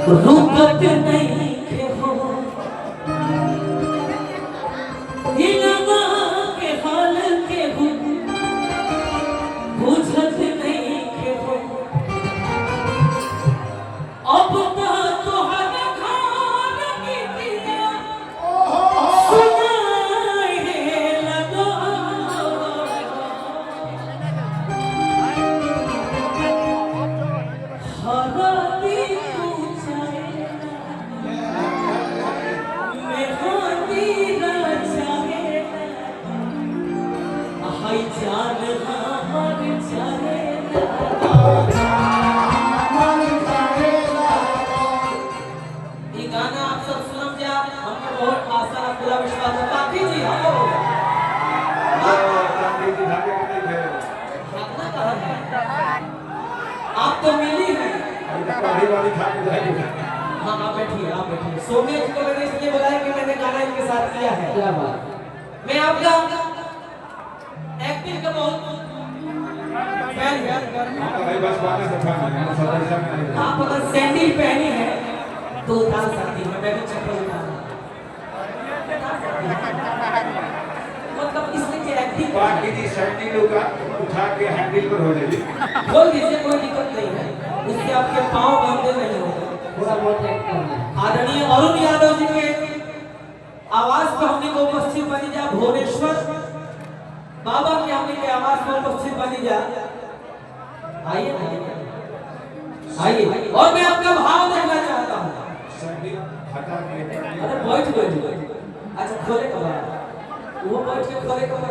रुकत नहीं के हो दिलवा के हाल के हो बुझत नहीं के हो अब तो हर खान की दिया सुनाए लगो हरा जान हमार ये गाना आप सब सुनम जा हमको बहुत आशा पूरा विश्वास है काकी जी हेलो आप तो मिली हैं हाँ आप बैठिए सोनिया जी को मैंने इसलिए बुलाया कि मैंने गाना इनके साथ किया है क्या बात मैं आपका एक्टिंग का बहुत फैन है आप अगर सैंडल पहनी है तो उतार सकती हूँ मैं भी चप्पल उतार मतलब इसमें क्या एक्टिंग बाकी जी सैंडल का उठा के हैंडल पर हो जाएगी बोल दीजिए कोई दिक्कत नहीं है इससे आपके पाँव गंदे नहीं होंगे थोड़ा बहुत एक्ट करना है आदरणीय अरुण यादव जी के आवाज पर हमने को उपस्थित बनी जा भुवनेश्वर बाबा की हमने के आवाज पर उपस्थित बनी जा आइए और मैं आपका भाव देखना चाहता हूँ अरे बैठ अच्छा खोले कब वो बैठ के खोले कब